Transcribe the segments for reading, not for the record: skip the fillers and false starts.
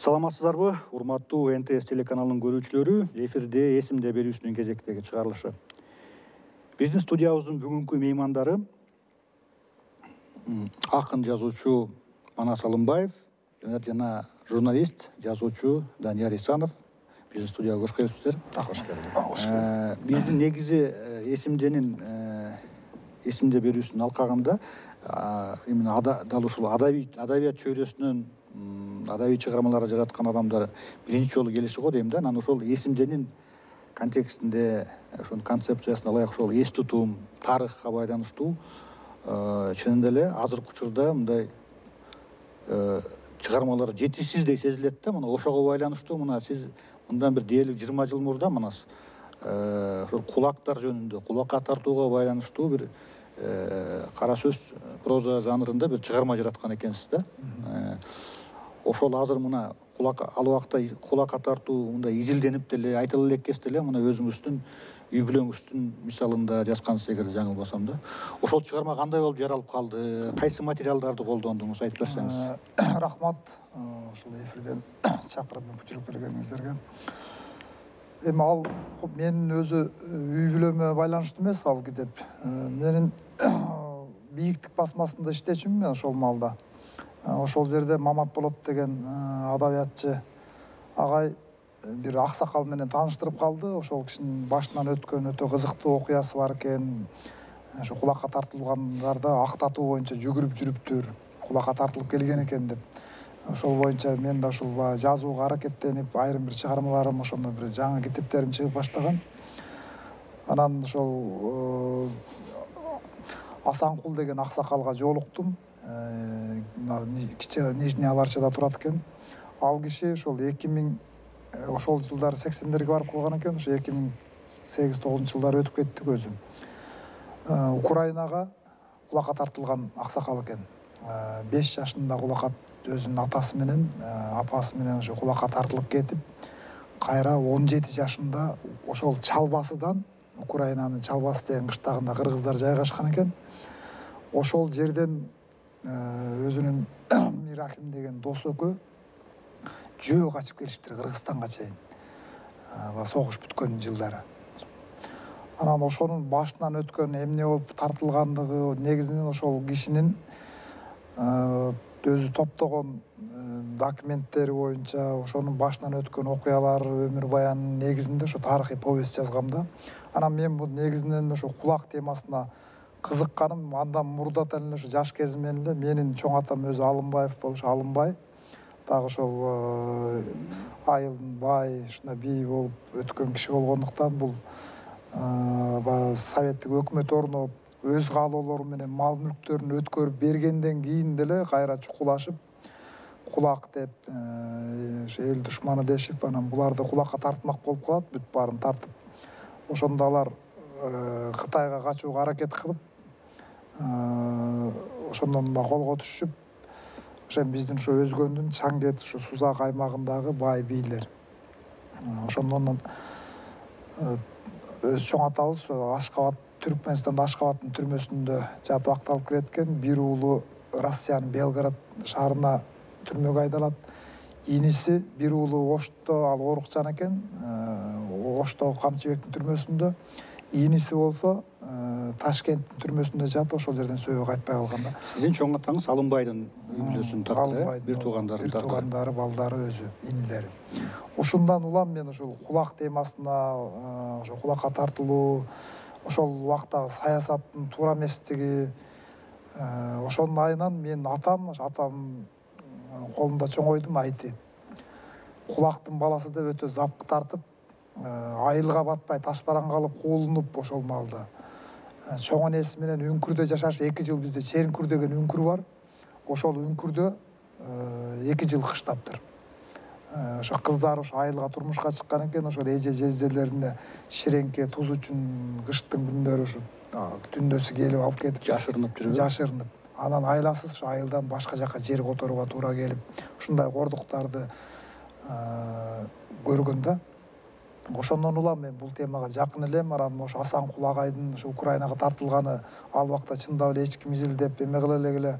Саламатсыздарбы, урматтуу НТС телеканалынын көрүүчүлөрү, эфирде эсимде берүүсүнүн кезектеги чыгарылышы. Биздин студиябыздын бүгүнкү меймандары акын жазуучу Манас Алымбаев жана журналист, жазуучу Данияр Исанов. Биздин студияга кош келипсиздер. Кош келдиңиз. Биздин негизи эсимде берүүсүнүн алкагында именно дал ушул адабият чөйрөсүнөн адабий чыгармалар жараткан адамдар биринчи жолу келиши го дейм да. Анан ошол эсимденин контекстинде, ошонун концепциясына ылайык ошол эс тутум, тарыхка байланыштуу чынында эле азыркы учурда мындай чыгармалар жетишсиздей сезилет да. Мына ошого байланыштуу сиз мындан бир дээрлик 20 жыл мурда ошол кулактар жөнүндө, кулакка тартууга байланыштуу бир кара сөз проза жанрында бир чыгарма жараткан экенсиз да. Ошол азыр мына ал убакта кулакка тартуу мындай изилденип деле айтыла элеккес деле мына өзүңүздүн үй бүлөңүздүн мисалында жазгансыз эгер жаңылбасам да. Ошол чыгарма кандай болуп жаралып калды? Кайсы материалдарды колдондуңуз, айтып берсеңиз. Рахмат ушул эфирден чакырып мүмкүнчүлүк бергениңиздерге. Эми ал менин өзү үй бүлөмө байланыштуу эмес, ал китеп. Менин Бийиктик басмасында иштечүмүн мен ошол маалда. Ошол жерде Мамат Болот деген адабиятчы агай бир аксакал менен тааныштырып калды. Ошол кишинин башынан өткөн өтө кызыктуу окуясы бар экен. Ошо кулакка тартылгандарды актатуу боюнча жүгүрүп жүрүптүр, кулакка тартылып келген экен деп. Ошол боюнча мен да ушул жазууга аракеттенип, айрым бир чыгармаларым, ошондо бир жаңы китептерим чыгып баштаган. Анан ошол Асанкул деген аксакалга жолуктум. Нижний Аларчада турат экен. Ал киши ошол 2000 ошол жылдары 80-дерге барып калган экен. Ошо 2008-9 жылдары өтүп кеттик өзүм. Украинага кулакка тартылган аксакал экен. 5 жашында кулакка өзүнүн атасы менен, апасы менен ошо кулакка тартылып кетип, кайра 17 жашында ошол Чалбасыдан, Украинанын Чалбасы деген кыштагында кыргыздар жайгашкан экен. Ошол жерден өзүнүн Мирахим деген досу экөө жөө качып келиптир Кыргызстанга чейин. Согуш бүткөн жылдары. Анан ошонун башынан өткөн эмне болуп тартылгандыгы негизинен ошол кишинин өзү топтогон документтери боюнча ошонун башынан өткөн окуялары, өмүр баянынын негизинде ошо тарыхый повесть жазгам да. Анан мен бул негизинен ошо кулак темасына кызыкканым андан мурдатан эле ошо жаш кезимден эле менин чоң атам өзү Алымбаев болуш, Алымбай. Дагы ошол айылдын бай, ушундай бий болуп өткөн киши болгондуктан бул советтик өкмөт орноп, өз каалоолору менен мал мүлктөрүн өткөрүп бергенден кийин деле кайра чукулашып, кулак деп, эл душманы дешип, анан буларды кулакка тартмак болуп калат, бүт баарын тартып. Ошондо алар Кытайга качууга аракет кылып, ошондон колго түшүп, ошо биздин ошо өзгөндүн Чаңгет, ошо Сузак аймагындагы бай бийлер. Ошондон өз чоң атабыз ошо Ашкабад, Түркмөнстандын Ашкабадтын түрмөсүндө жатып акталып келет экен. Бир уулу Россиянын Белград шаарына түрмөгө айдалат. Иниси бир уулу Ошто, ал орукчан экен. Ошто Камчыбектин түрмөсүндө. Иниси болсо Ташкенттин түрмөсүндө жатып, ошол жерден сөөгө кайтпай калган да. Сиздин чоң атаңыз Алымбайдын үй бүлөсүн тартты, бир туугандары, балдары өзү, инилери. Ушундан улам мен ошол кулак темасына, ошо кулакка тартылуу, ошол убактагы саясаттын туура эместиги, ошонун айынан менин атам колунда чоңойдум, айти. Кулактын баласы деп өтө запкы тартып, айылга батпай ташбаранга алып куулунуп ошол маалда. Чоң энеси менен Үңкүрдө жашашып 2 жыл бизде Черинкүр деген үңкүр бар. Ошол үңкүрдө 2 жыл кыштаптыр. Ошо кыздар ошо айылга турмушка чыккан экен, ошол эже жезделерине ширеңке, туз үчүн кыштын күндөрү ошо түндөсү келип алып кетип жашырынып жүрүп. Жашырынып. Анан айласыз ошо айылдан башка жака жер которууга туура келип, ушундай кордуктарды көргөн да. Ошондон улам мен бул темага жакын элем. Анан ошо Асанкул агайдын ошо Украинага тартылганы ал убакта чындап эле эч ким изилдеп эме кыла элек эле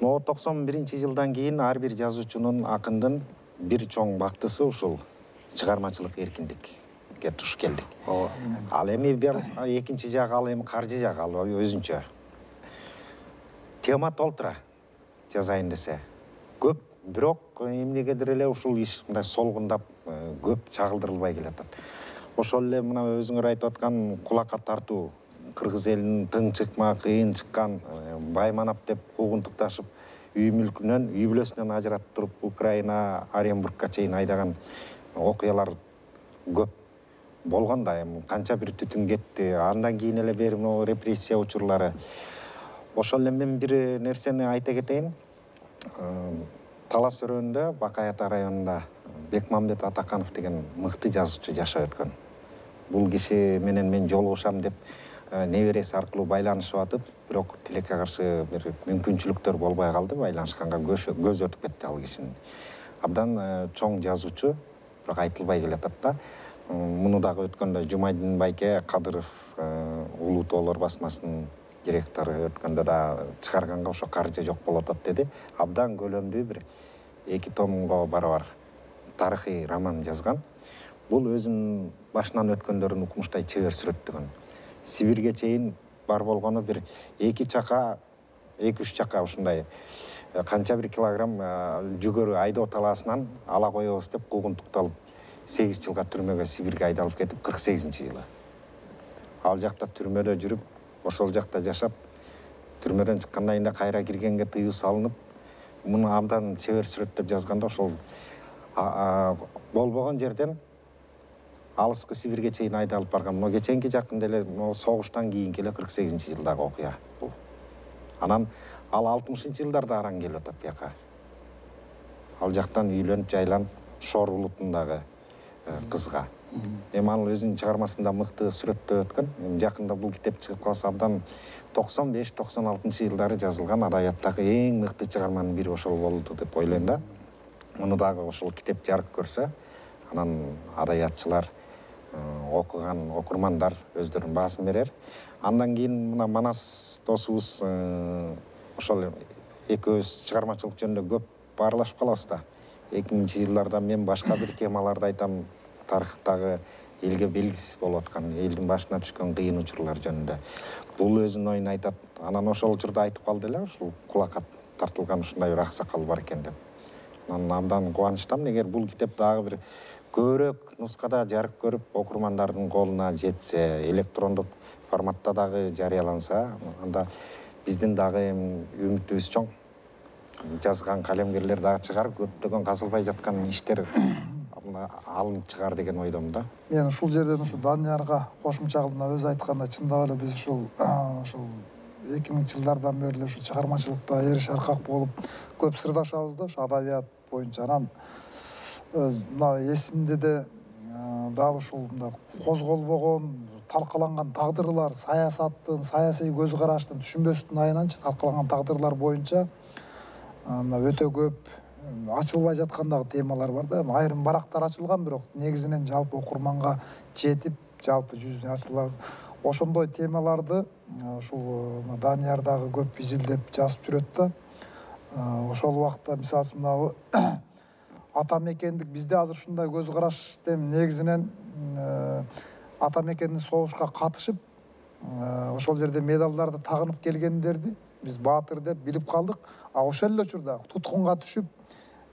Но 91-жылдан кийин ар бир жазуучунун, акындын бир чоң бактысы ушул чыгармачылык эркиндикке туш келдик. Ал эми экинчи жагы, ал эми каржы жагы, ал өзүнчө. Тема толтура жазайын десе көп, бирок эмнегедир эле ушул иш мындай солгундап көп чагылдырылбай келатат. Ошол эле мына өзүңөр айтып аткан кулакка тартуу, кыргыз элинин тың чыкма, кыйын чыккан, байманап деп куугунтукташып, үй мүлкүнөн, үй бүлөсүнөн ажыратып туруп, Украина, Оренбургка чейин айдаган окуялар көп болгон да, эми канча бир түтүн кетти. Андан кийин эле бери репрессия учурлары. Ошол эле мен бир нерсени айта кетейин. Талас өрөөнүндө, Бакай Ата районунда Бекмамбет Атаканов деген мыкты жазуучу жашап өткөн. Бул киши менен мен жолугушам деп небереси аркылуу байланышып атып, бирок тилекке каршы бир мүмкүнчүлүктөр болбой калды, байланышканга көз өтүп кетти ал кишинин. Абдан чоң жазуучу, бирок айтылбай келатат да. Муну дагы өткөндө Жумайдин Байке Кадыров Улуу Тоолор басмасынын директору өткөндө да чыгарганга ошо каржы жок болуп атат деди. Абдан көлөмдүү бир 2 томго барабар тарыхый роман жазган. Бул өзүнүн башынан өткөндөрүн укмуштай чебер сүрөттөгөн. Сибирге чейин бар болгону бир 2 чака, 2-3 чака ушундай канча бир килограмм жүгөрү айдоо талаасынан ала коебуз деп куугунтукталып 8 жылга түрмөгө Сибирге айдалып кетип 48-жылы. Ал жакта түрмөдө жүрүп, ошол жакта жашап, түрмөдөн чыккандан кийин кайра киргенге тыюу салынып, муну абдан чебер сүрөттөп жазганда ошол болбогон жерден алыскы Сибирге чейин айдалып барган. Мына кеченки жакында эле согуштан кийинки эле 48-жылдагы окуя бул. Анан ал 60-жылдарда араң келип атат бияка. Ал жактан үйлөнүп, жайланып, Шор улутундагы кызга. Эми ал өзүнүн чыгармасында мыкты сүрөттөп өткөн. Эми жакында бул китеп чыгып калса, абдан 95-96-жылдары жазылган адабияттагы эң мыкты чыгарманын бири ошол болду деп ойлойм да. Муну дагы ошол китеп жарык көрсө, анан адабиятчылар, окуган окурмандар өздөрүнүн баасын берер. Андан кийин мына Манас досубуз ошол экөөбүз чыгармачылык жөнүндө көп баарлашып калабыз да. 2000-жылдарда мен башка бир темаларды айтам, тарыхтагы элге белгисиз болуп аткан, элдин башына түшкөн кыйын учурлар жөнүндө. Бул өзүнүн оюн айтат. Анан ошол учурда айтып калды эле, ушул кулакка тартылган ушундай бир аксакал бар экен деп. Анан абдан кубанычтамын, эгер бул китеп дагы бир көбүрөөк нускада жарык көрүп, окурмандардын колуна жетсе, электрондук форматта дагы жарыяланса, анда биздин дагы үмүтүбүз чоң. Жазган калемгерлер дагы чыгар, көптөгөн казылбай жаткан иштер алынып чыгар деген ойдомун да. Мен ушул жерден ушу Даниярга кошумча кылдым, өзү айткандай, чындап эле биз ушул 2000-жылдардан бери эле ушу чыгармачылыкта эриш аркак болуп көп сырдашабыз да, ушу адабият боюнча. Анан мына эсимде де дал ушул козголбогон, талкаланган тагдырлар, саясаттын, саясий көз караштын, түшүнбөстүн айынан талкаланган тагдырлар боюнча мына өтө көп ачылбай жаткан дагы темалар бар да. Айрым барактар ачылган, бирок негизинен жалпы окурманга жетип, жалпы жүзүнө ачылбай. Ошондой темаларды ушул Данияр дагы көп изилдеп жазып жүрөт да. Ошол убакта мисалы мына ата мекендик бизде азыр ушундай көз караш негизинен ата мекендик согушка катышып, ошол жерде медалдарды тагынып келгендерди биз баатыр деп билип калдык. А ошол эле учурда туткунга түшүп,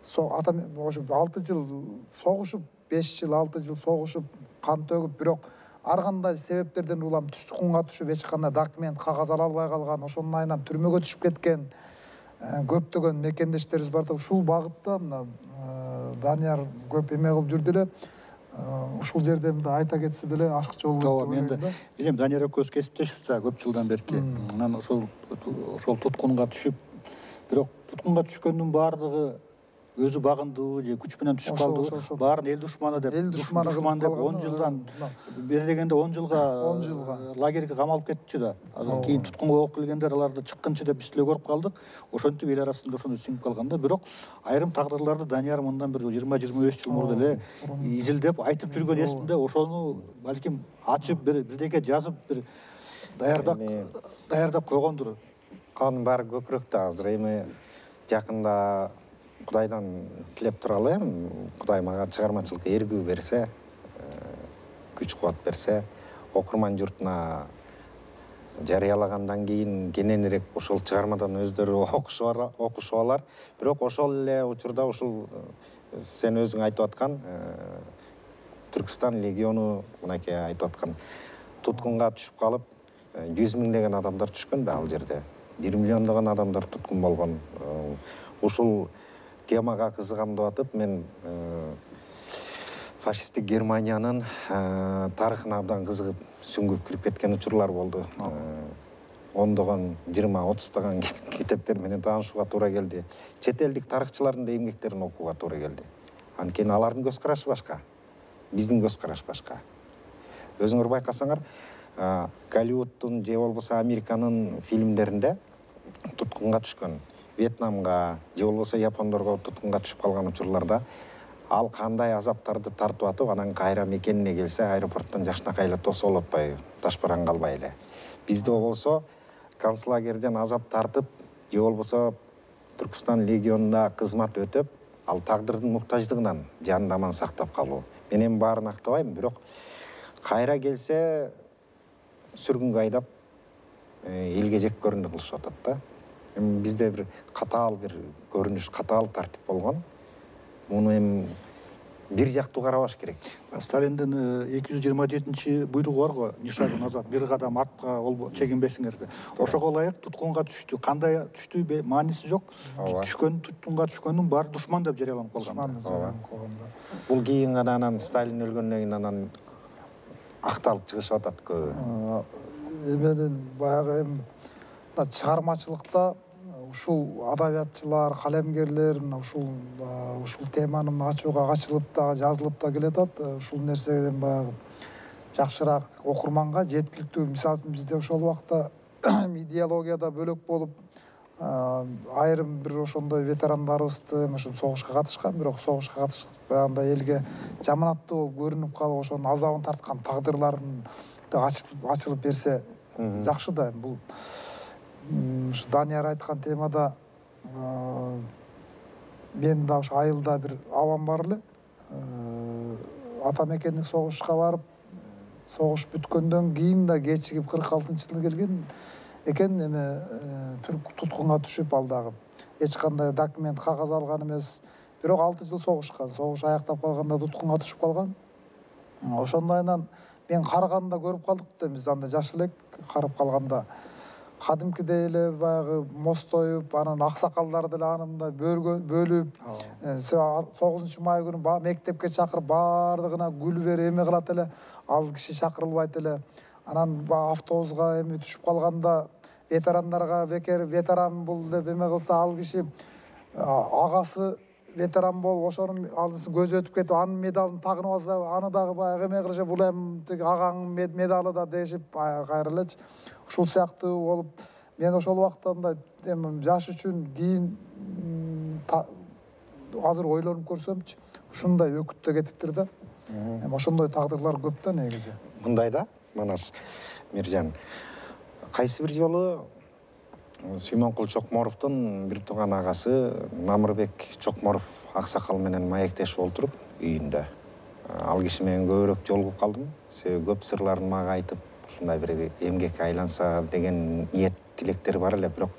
6 жыл согушуп, 5 жыл, 6 жыл согушуп, кан төгүп, бирок ар кандай себептерден улам туткунга түшүп, эч кандай документ, кагаз ала албай калган, ошонун айынан түрмөгө түшүп кеткен көптөгөн мекендештерибиз бар да. Ушул багытта мына Данияр көп эме кылып жүрдү эле. Ушул жерде мындай айта кетсе деле ашыкча болот деп ойлойм да. Билем, Данияр экөөбүз кесиптешпиз да көп жылдан берки. Анан ошол туткунга түшүп, бирок туткунга түшкөндүн баардыгы өзү багындыбы же күч менен түшүп калдыбы, баарын эл душманы деп, душман деп 10 жылдан бери дегенде 10 жылга лагерге камалып кетчү да. Азыр кийин туткунга болуп келгендер аларды чыккынчы деп биз деле көрүп калдык. Ошентип эл арасында ошондой сиңип калган да. Бирок айрым тагдырларды Данияр мындан бир 20-25 жыл мурда эле изилдеп айтып жүргөн эсимде. Ошону балким ачып бирдеке жазып, бир даярдап койгондур. Анын баары көкүрөктө азыр. Эми жакында Кудайдан тилеп туралы эми, Кудай мага чыгармачылыкка эргүү берсе, күч кубат берсе, окурман журтуна жарыялагандан кийин кененирээк ошол чыгармадан өздөрү окушуп алар. Бирок ошол эле учурда ушул сен өзүң айтып аткан Түркістан легиону мынакей айтып аткан туткунга түшүп калып, 100 миңдеген адамдар түшкөн да ал жерде. 1 миллиондогон адамдар туткун болгон. Ушул темага кызыгам деп атып, мен фашисттик Германиянын тарыхына абдан кызыгып, сүңгүп кирип кеткен учурлар болду. Ондогон, 20-30 китептер менен таанышууга туура келди. Чет элдик тарыхчылардын да эмгектерин окууга туура келди. Анткени алардын көз карашы башка, биздин көз караш башка. Өзүңөр байкасаңар, Голливудтун же болбосо Американын фильмдеринде туткунга түшкөн, Вьетнамга же болбосо Япондорго туткунга түшүп калган учурларда ал кандай азаптарды тартып атып, анан кайра мекенине келсе, аэропорттон жакшынакай эле тосолуп атпайбы, ташбаран калбай эле. Бизде болсо концлагерден азап тартып, же болбосо Түркістан легионунда кызмат өтөп, ал тагдырдын муктаждыгынан жанын аман сактап калуу. Мен эми баарын актабайм, бирок кайра келсе сүргүнгө айдап элге жек көрүндү кылышып атат да. Эми бизде бир катаал бир көрүнүш, катаал тартип болгон. Муну эми бир жактуу карабаш керек. Сталиндин 227-чи буйругу бар го, нишаны назат, бир кадам артка чегинбесиңер деп. Ошого ылайык туткунга түштү. Кандай түштү, мааниси жок. Түшкөн, туткунга түшкөндүн баары душман деп жарыяланып калган. Душман деп жарыяланып калган. Бул кийин гана анан Сталин өлгөндөн кийин анан акталып чыгышып атат көбү. Эменин баягы чыгармачылыкта ушул адабиятчылар, калемгерлер ушул теманы ачууга ачылып да, жазылып да келатат. Ушул нерседен баягы жакшыраак окурманга жеткиликтүү. Мисалы үчүн бизде ошол убакта идеологияда бөлөк болуп, айрым бир ошондой ветерандарыбызды ошо согушка катышкан, бирок согушка катышканда элге жаманаттуу болуп көрүнүп калып, ошонун азабын тарткан тагдырларын ачылып берсе жакшы да. Бул ушу Данияр айткан темада мен да ушу айылда бир абам бар эле. Ата мекендик согушка барып, согуш бүткөндөн кийин да кечигип 46-жылы келген экен. Эми туткунга түшүп, ал дагы эч кандай документ, кагаз алган эмес. Бирок 6 жыл согушкан. Согуш аяктап калганда туткунга түшүп калган. Ошондойнан мен карыганда көрүп калдык да, биз анда жаш элек, карып калганда кадимкидей эле баягы мостоюп, анан аксакалдарды эле аны мындай бөлүп, 9 май күнү мектепке чакырып, баардыгына гүл берип эме кылат эле. Ал киши чакырылбайт эле. Анан автобуска эми түшүп калганда ветерандарга бекер ветеран бул деп эме кылса, ал киши агасы ветеран болуп, ошонун алдысын көзү өтүп кетип, анын медалын тагынып алса, аны дагы баягы эме кылышып, бул эми агаңдын медалы да дешип кайра элечи. Ушул сыяктуу болуп, мен ошол убакта мындай жаш үчүн кийин азыр ойлонуп көрсөмчү, ушундай өкүттө кетиптир да. Ошондой тагдырлар көп да негизи. Мындай да, Манас Миржан. Кайсы бир жолу Сүймөнкул Чокморовдун бир тууган агасы Намырбек Чокморов аксакал менен маектешип олтуруп үйүндө. Ал киши менен көбүрөөк жолугуп калдым. Себеби көп сырларын мага айтып, ушундай бир эмгекке айланса деген ниет, тилектери бар эле, бирок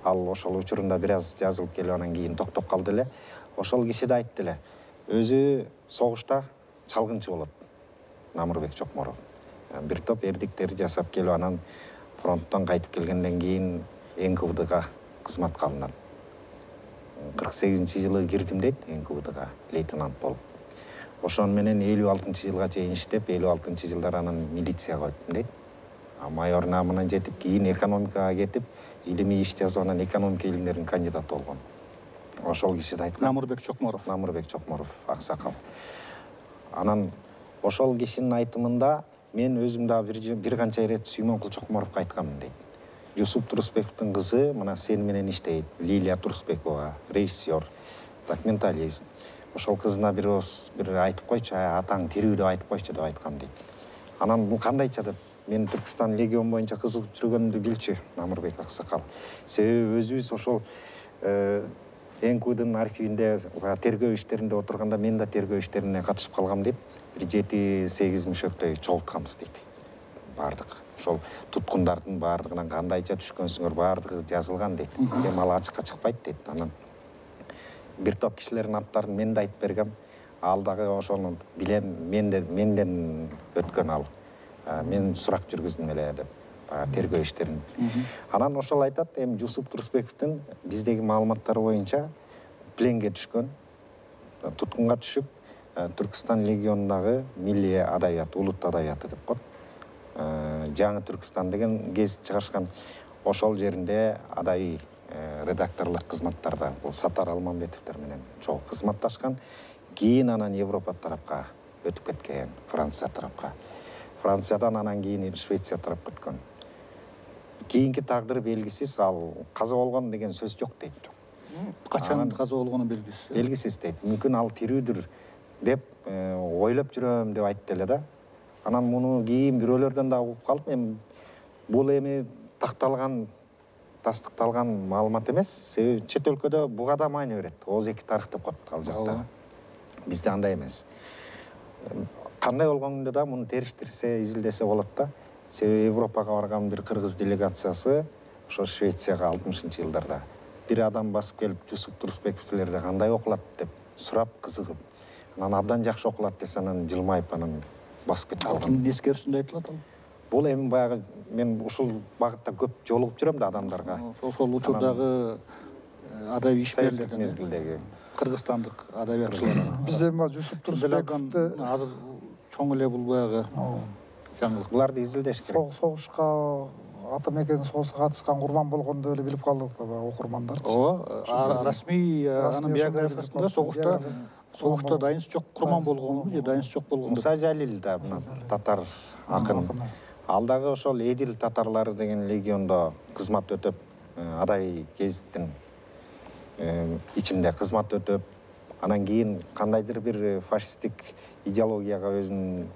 ал ошол учурунда бир аз жазылып келип, анан кийин токтоп калды эле. Ошол киши да айтты эле, өзү согушта чалгынчы болот, Намырбек Чокморов. Бир топ эрдиктер жасап келип, анан фронттон кайтып келгенден кийин НКВДга кызматка алынат. 48-жылы кирдим дейт НКВДга лейтенант болуп. Ошон менен 56-жылга чейин иштеп, 56-жылдар анан милицияга өттүм дейт. Майор намына жетип, кийин экономикага кетип, илимий иш жазып, анан экономика илимдеринин кандидаты болгон. Ошол киши да айткан. Намырбек Чокморов. Намырбек Чокморов, аксакал. Анан ошол кишинин айтымында мен өзүм да бир канча ирет Сүймөнкул Чокморовго айтканмын дейт. Жусуп Турусбековдун кызы мына сен менен иштейт, Лилия Турусбекова, режиссер, документалист. Ошол кызына бир айтып койчу, атаң тирүү деп айтып койчу деп айткам дейт. Анан бул кандайча деп мен Түркістан легион боюнча кызыгып жүргөнүмдү билчү Намырбек Аксакал. Себеби өзүбүз ошол НКУдун архивинде тергөө иштеринде отурганда мен да тергөө иштерине катышып калгам деп бир 7-8 мүшөктөй чогултканбыз дейт. Бардык ошол туткундардын бардыгынан кандайча түшкөнсүңөр бардыгы жазылган дейт. Эми ал ачыкка чыкпайт дейт. Анан бир топ кишилердин аттарын мен да айтып бергем. Ал дагы ошону билем, менден өткөн ал. Мен сурак жүргүздүм эле деп тергөө иштерин. Анан ошол айтат, эми Жусуп Турсбековдун биздеги маалыматтар боюнча пленге түшкөн, туткунга түшүп, Түркістан легионундагы милли адабият, улут адабияты деп коет. Жаңы Түркістан деген гезит чыгарышкан. Ошол жеринде адабий редакторлук кызматтарда бул Сатар Алмамбетовдер менен чогуу кызматташкан. Кийин анан Европа тарапка өтүп кеткен, Франция тарапка. Франциядан анан кийин Швеция тарапка өткөн. Кийинки тагдыры белгисиз, ал каза болгон деген сөз жок дейт. Качан каза болгону белгисиз. Белгисиз дейт. Мүмкүн ал тирүүдүр деп ойлоп жүрөм деп айтты эле да. Анан муну кийин бирөөлөрдөн да угуп калып, эми бул эми такталган, тастыкталган маалымат эмес. Себеби чет өлкөдө буга да маани берет. Оз эки тарых деп коет ал жакта. Бизде андай эмес. Кандай болгондо да муну териштирсе, изилдесе болот да. Себеби Европага барган бир кыргыз делегациясы ошо Швецияга 60-жылдарда бир адам басып келип, Жусуп Турсбеков силерде кандай окулат деп сурап, кызыгып. Анан абдан жакшы окулат десе, анан жылмайып, анан басып кетип калган. Кимдин эскерүүсүндө айтылат ал? Бул эми баягы мен ушул багытта көп жолугуп жүрөм да адамдарга. Ошол учурдагы адабий ишмерлерден мезгилдеги кыргызстандык адабиятчылар. Бизде Жусуп Турсбековду азыр чоң эле бул баягы жаңылык. буларды изилдеш керек. согушка ата мекен согушка катышкан курман болгондо эле билип калдык да окурмандарчы. Ооба, расмий анын биографиясында согушта дайынсы жок курман болгонбу же дайынсы жок болгонбу? Муса Жалил да мына татар акын. Ал дагы ошол Эдил татарлары деген легиондо кызмат өтөп, адабий гезиттин ичинде кызмат өтөп, анан кийин кандайдыр бир фашисттик идеологияга өзүнүн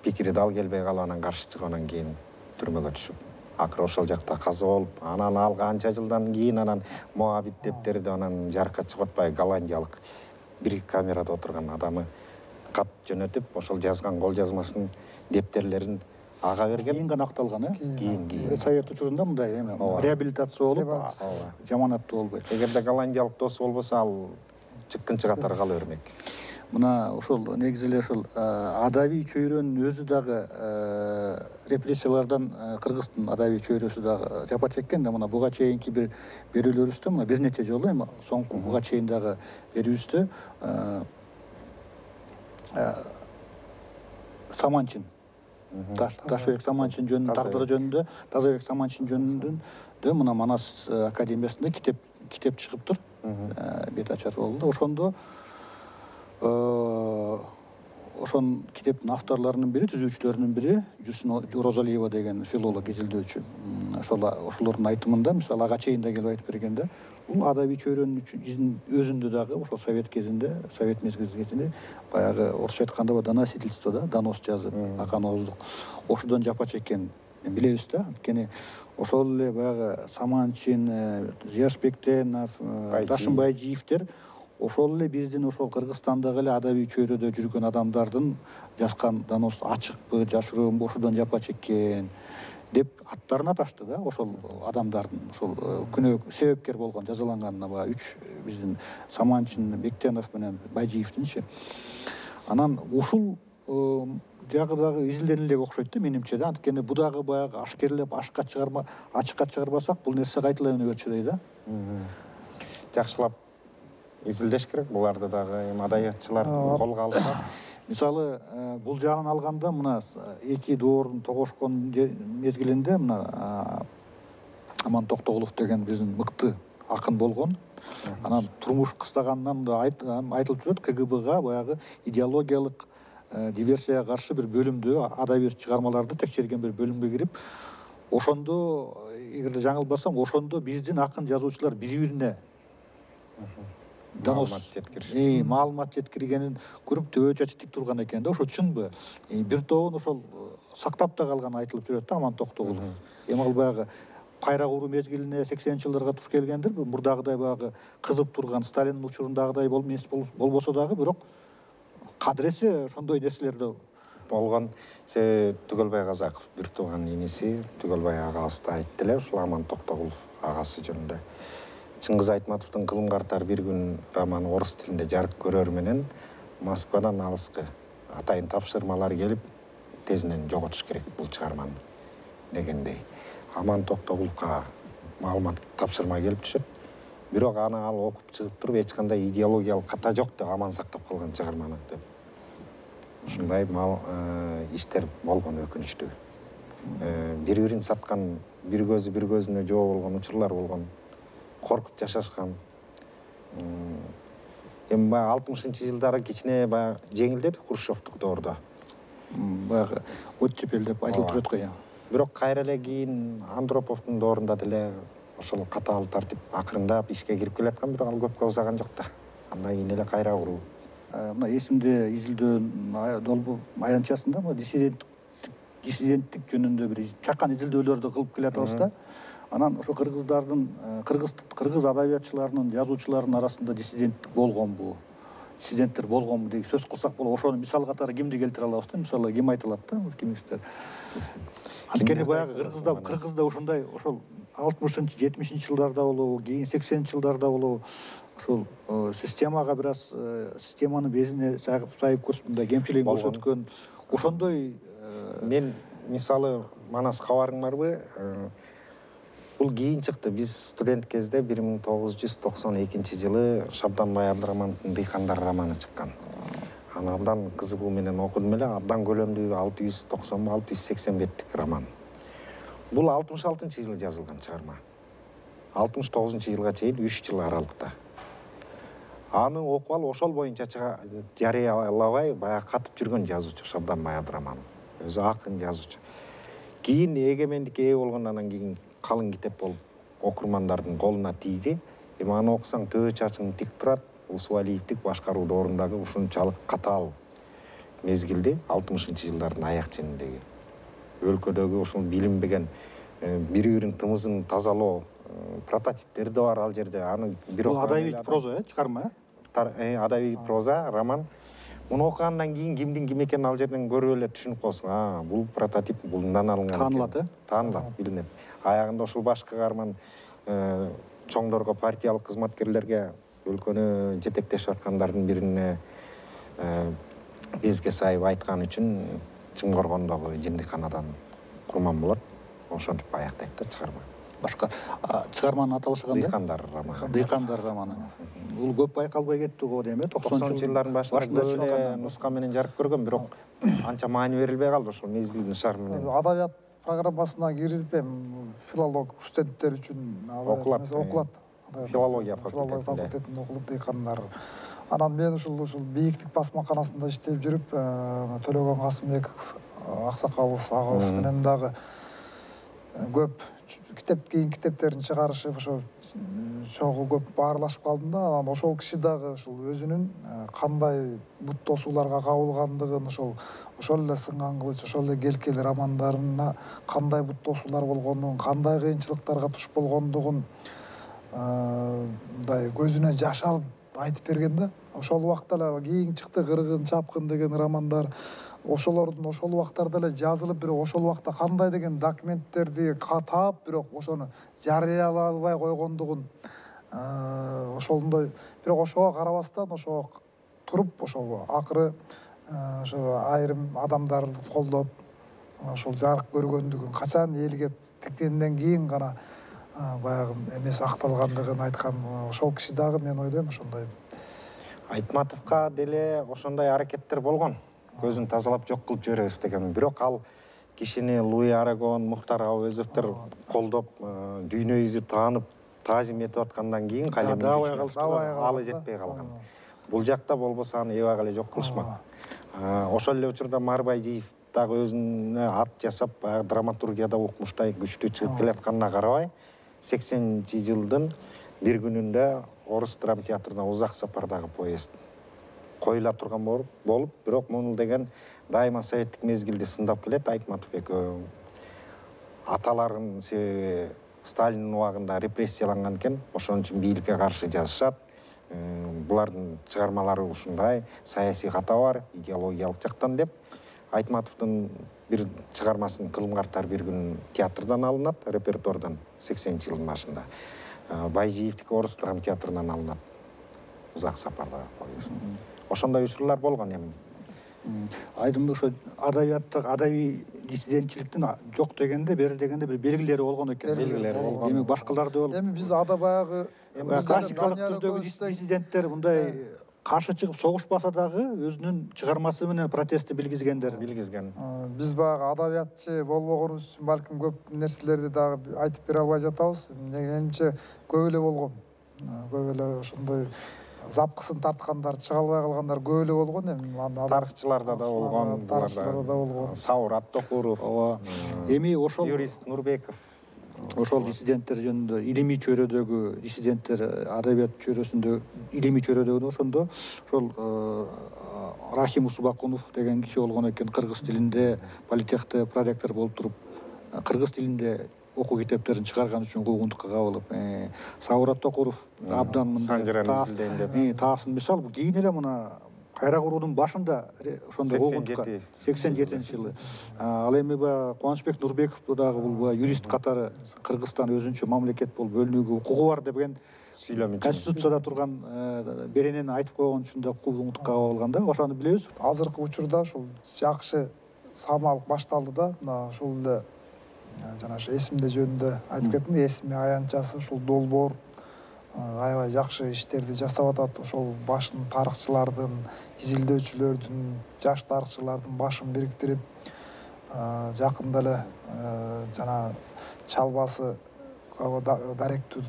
пикири дал келбей калып, анан каршы чыгып, анан кийин түрмөгө түшүп, акыры ошол жакта каза болуп, анан ал канча жылдан кийин анан Моабит дептерди анан жарыкка чыгып атпай, голландиялык бир камерада отурган адамы кат жөнөтүп, ошол жазган кол жазмасынын дептерлерин ага берген. Кийин гана акталган, Кийин. Совет учурунда мындай реабилитация болуп, жаманаттуу болбойт. Эгерде голландиялык досу болбосо, ал чыккынчы катары кала бермек. Мына ошол негизи эле ошол адабий чөйрөнүн өзү дагы репрессиялардан Кыргыздын адабий чөйрөсү дагы жапа чеккен да. Мына буга чейинки бир берүүлөрүбүздө, мына бир нече жолу эми соңку буга чейин дагы берүүбүздө Саманчин, Ташбек Саманчин жөнүндө, тагдыры жөнүндө, Тазабек Саманчин жөнүндө мына Манас академиясында китеп чыгыптыр. Бет ачар болду. Ошондо ошон китептин авторлорунун бири, түзүүчүлөрүнүн бири Жусин Розалиева деген филолог, изилдөөчү. Ошолордун айтымында, мисалы ага чейин да келип айтып бергенде, бул адабий чөйрөнүн өзүндө дагы ошол совет кезинде, совет мезгилинде баягы орусча айтканда доносительство да, донос жазып, аканооздук. Ошодон жапа чеккен билебиз да. Анткени ошол эле баягы Саманчин, Зияшбектенов, Дашын Байжиевдер ошол эле биздин ошол Кыргызстандагы эле адабий чөйрөдө жүргөн адамдардын жазган донос ачыкпы, жашыруунбу, ошодон жапа чеккен деп аттарын аташты да. Ошол адамдардын ошол күнөө себепкер болгон жазаланганына баягы 3 биздин Саманчин, Бектенов менен Байжиевдинчи. Анан ушул жагы дагы изилдениле окшойт да менимче да. Анткени бу дагы баягы ашкерлеп ачыкка чыгарбасак, бул нерсе кайталана берчү да. Жакшылап изилдеш керек, буларды дагы эми адабиятчылар колго алса. Мисалы, бул жагын алганда мына эки доордун тогошкон мезгилинде мына Аман Токтогулов деген биздин мыкты акын болгон. Анан турмуш кыстаганынан да айтылып жүрөт, КГБга баягы идеологиялык диверсияга каршы бир бөлүмдө адабий чыгармаларды текшерген бир бөлүмгө кирип, ошондо, эгерде жаңылбасам, ошондо биздин акын жазуучулар бири-бирине маалымат жеткириш. Маалымат жеткиргенин көрүп төбө чачы тик турган экен да. Ошо чынбы? Бир тобун ошол сактап да калганы айтылып жүрөт да Аман Токтогулов. Эми ал баягы кайра куруу мезгилине 80 жылдарга туш келгендир. Мурдагыдай баягы кызып турган Сталиндин учурундагыдай эмес болбосо дагы, бирок кадыресе ошондой нерселерди Болгон се Түгөлбай Казаков бир тууган иниси Түгөлбай агабыз да айтты эле ушул Аман Токтогулов агасы жөнүндө. Чыңгыз Айтматовдун Кылым картар бир күн романы орус тилинде жарык көрөр менен Москвадан алыскы атайын тапшырмалар келип тезинен жоготуш керек бул чыгарманы дегендей. Аман Токтогуловго маалымат тапшырма келип түшөт. Бирок аны ал окуп чыгып туруп эч кандай идеологиялык ката жок деп аман сактап калган чыгарманы деп. Ушундай иштер болгон өкүнүчтүү. Бири-бирин саткан, бир көзүнө жоо болгон учурлар болгон. Коркуп жашашкан. Эми баягы 60-жылдары кичине баягы жеңилдеди Хрущевдук доордо. баягы оттепель деп айтылып жүрөт го. Бирок кайра эле кийин Андроповдун доорунда деле ошол катаал тартип акырындап ишке кирип келаткан, бирок ал көпкө узаган жок да. Андан кийин эле кайра куруу. Мына эсимде изилдөөнүн аянтчасында мына диссиденттик жөнүндө бир чакан изилдөөлөрдү кылып келатабыз да. Анан ошо кыргыз адабиятчыларынын, жазуучуларынын арасында диссиденттик болгонбу, диссиденттер болгонбу деген сөз кылсак болот. Ошону мисал катары кимди келтире алабыз да? Мисалы ким айтылат да, кимиңиздер? Анткени баягы кыргызда ушундай ошол 60-70 жылдарда болобу, кийин 80 жылдарда болобу, ошол системага бир аз системаны безине сайып мындай кемчилигин көрсөткөн ошондой. Мен мисалы Манас кабарың барбы? Бул кийин чыкты. Биз студент кезде 1992 жылы Шабданбай Абдырамановдун Дыйкандар романы чыккан. Аны абдан кызыгуу менен окудум эле. Абдан көлөмдүү 690-680 беттик роман. Бул 66-жылы жазылган чыгарма. 69-жылга чейин 3 жыл аралыкта. Аны окуп алып ошол боюнча жарыялабай баягы катып жүргөн жазуучу Шабданбай Абдыраманов. Өзү акын жазуучу. Кийин эгемендикке ээ болгондон кийин калың китеп болуп окурмандардын колуна тийди. Эми аны окусаң төбө чачың тик турат. Усвалиевдик башкаруу доорундагы ушунчалык катаал мезгилди 60-жылдардын аяк чениндеги өлкөдөгү ушул билинбеген бири-биринин тымызын тазалоо прототиптери да бар ал жерде. Аны бирок адабий проза, чыгарма, адабий проза, роман. Муну окугандан кийин кимдин ким экенин ал жерден көрүп эле түшүнүп каласың. Бул прототип булундан алынган. Таанылат, таанылат, билинет. Аягында ушул баш каарман чоңдорго, партиялык кызматкерлерге, өлкөнү жетектешип аткандардын бирине безге сайып айткан үчүн Чымкоргондогу жындыканадан курман болот. Ошентип аяктайт да чыгарма. Башка чыгарманын аталышы кандай? Дыйкандар романы. Дыйкандар романы. Бул көп байкалбай кетти го дейм, 90-жылдардын башында көп эле нуска менен жарык көргөн, бирок анча маани берилбей калды ошол мезгилдин шармы менен. Адабият программасына кирип филолог студенттер үчүн окулат. Филология факультетинде окулуп Дыйкандар. Анан мен ушул бийиктик басмаканасында иштеп жүрүп, Төлөгөн Касымбеков аксакалыбыз агабыз менен дагы көп китептерин чыгарышып, ошо чогуу көп баарлашып калдым да. Анан ошол киши дагы ушул өзүнүн кандай бут тосууларга кабылгандыгын, ошол эле Сынган кылыч, ошол эле Келкел романдарына кандай бут тосуулар болгондугун, кандай кыйынчылыктарга туш болгондугун мындай көзүнө жаш алып айтып берген да. Ошол убакта эле кийин чыкты Кыргын чапкын деген романдар. Ошолордун ошол убактарда эле жазылып, бирок ошол убакта кандай деген документтерди таап, бирок ошону жарыялай албай койгондугун, ошондой. Бирок ошого карабастан, ошого туруп, ошол акыры ошо айрым адамдарды колдоп, ошол жарык көргөндүгүн, качан элге тиккенден кийин гана баягы эмес акталгандыгын айткан. Ошол киши дагы мен ойлойм ошондой. Айтматовго деле ошондой аракеттер болгон. Көзүн тазалап жок кылып жиберебиз деген. Бирок ал кишини Луи Арагон, Мухтар Абазовдор колдоп, дүйнө жүзү таанып, таазим этип аткандан кийин алы жетпей калган. Бул жакта болбосо аны эбак эле жок кылышмак. Ошол эле учурда Марбайжиев дагы өзүнө ат жасап, драматургияда укмуштай күчтүү чыгып келатканына карабай, 80-жылдын бир күнүндө орус драма театрына узак сапардагы поезд коюла турган болуп, бирок муну деген дайыма советтик мезгилде сындап келет. Айтматов экөө аталарын себеби Сталиндин убагында репрессияланган экен, ошон үчүн бийликке каршы жазышат. Булардын чыгармалары ушундай, саясий ката бар, идеологиялык жактан деп. Айтматовдун бир чыгармасын кылым картар бир күн театрдан алынат, репертуардан 80-жылдын башында. Байжиевдики орус драма театрынан алынат. Узак сапардагы поезд. Ошондой учурлар болгон эми. Айдымды ошо адабияттык, адабий диссидентчиликтин жок дегенде, бери дегенде бир белгилери болгон экен. Белгилери болгон. Эми башкаларды болуп. Эми биз ада баягы Классикалык түрдөгү диссиденттер мындай каршы чыгып согушпаса дагы өзүнүн чыгармасы менен протестти билгизгендер. Биз баягы адабиятчы болбогонубуз үчүн балким көп нерселерди дагы айтып бере албай жатабыз. Менимче көп эле болгон. Көп эле ошондой запкысын тарткандар, чыга албай калгандар көп эле болгон. Эми тарыхчыларда да болгон, тарыхчыларда да болгон. Саурат Токуров, эми ошол юрист Нурбеков. Ошол диссиденттер жөнүндө, илимий чөйрөдөгү диссиденттер, адабият чөйрөсүндө, илимий чөйрөдөгү ошондо ошол Рахим Усубакунов деген киши болгон экен, кыргыз тилинде политехте проректор болуп туруп, кыргыз тилинде окуу китептерин чыгарган үчүн куугунтукка кабылып, Саурат Токуров абдан мындай таасын мисал, кийин эле мына кайра куруунун башында ошондо куугунтукка 87-жылы. Ал эми Кубанычбек Нурбековду дагы бул юрист катары Кыргызстан өзүнчө мамлекет болуп бөлүнүүгө укугу бар деген сүйлөм Конституцияда турган беренени айтып койгон үчүн да куугунтукка кабылган да, ошону билебиз. Азыркы учурда ушул жакшы самалык башталды да, мына ушул эле жана эсимде жөнүндө айтып кеттим, эсими аянтчасы ушул долбоор аябай жакшы иштерди жасап атат. Ошол башын тарыхчылардын, изилдөөчүлөрдүн, жаш тарыхчылардын башын бириктирип, жакында эле жана чалбасы даректүү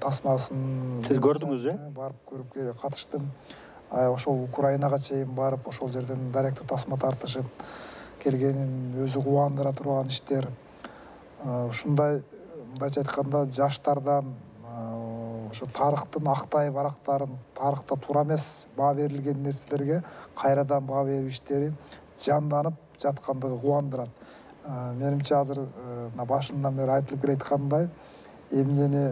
тасмасын сиз көрдүңүз, барып көрүп катыштым. Ошол Украинага чейин барып, ошол жерден даректүү тасма тартышып келгенин өзү кубандыра турган иштер. Ушундай, мындайча айтканда, жаштардан ошо тарыхтын актай барактарын, тарыхта туура эмес баа берилген нерселерге кайрадан баа берүү иштери жанданып жаткандыгы кубандырат. Менимче азыр башынан бери айтылып келаткандай, эмнени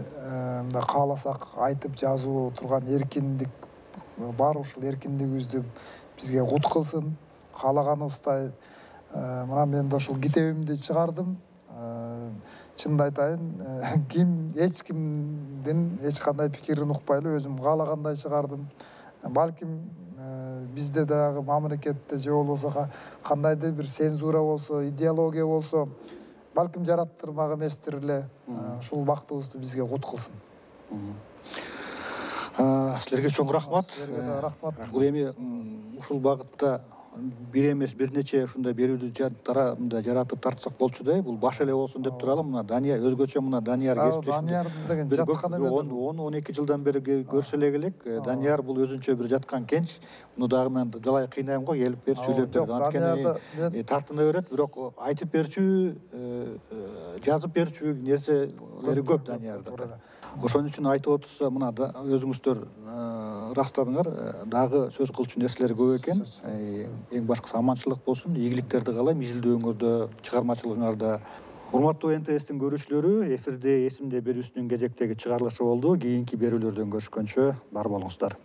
кааласак айтып жазуу турган эркиндик бар. Ушул эркиндигибизди бизге кут кылсын, каалаганыбыздай. Мына мен да ушул китебимди чыгардым. Чынды айтайын, эч кимдин эч кандай пикирин укпай эле өзүм каалагандай чыгардым. Балким бизде дагы мамлекетте же болбосо кандайдыр бир цензура болсо, идеология болсо, балким жараттырмак эместир эле. Ушул бактыбызды бизге кут кылсын. Силерге чоң рахмат. Силерге да рахмат. Бул эми ушул багытта бир эмес бир нече ушундай берүүдү жаратып тартсак болчу да, бул баш эле болсун деп туралым. Мына Данияр өзгөчө, мына Данияр кесиптешим. Данияр деген жаткан эме. 10-12 жылдан бери көрсө эле келек. Данияр бул өзүнчө бир жаткан кенч. Муну дагы мен далай кыйнайм го, келип бер сүйлөп бер. Анткени тартына берет, бирок айтып берчү, жазып берчү нерселери көп Даниярда. Ошон үчүн айтып отурса, мына өзүңүздөр ырастадыңар, дагы сөз кылчу нерселер көп экен. Эң башкысы аманчылык болсун, ийгиликтерди каалайм изилдөөңөрдө, чыгармачылыгыңарда. Урматтуу НТС-тин көрүүчүлөрү, эфирде эсимде берүүсүнүн кезектеги чыгарылышы болду. Кийинки берүүлөрдөн көрүшкөнчө бар болуңуздар.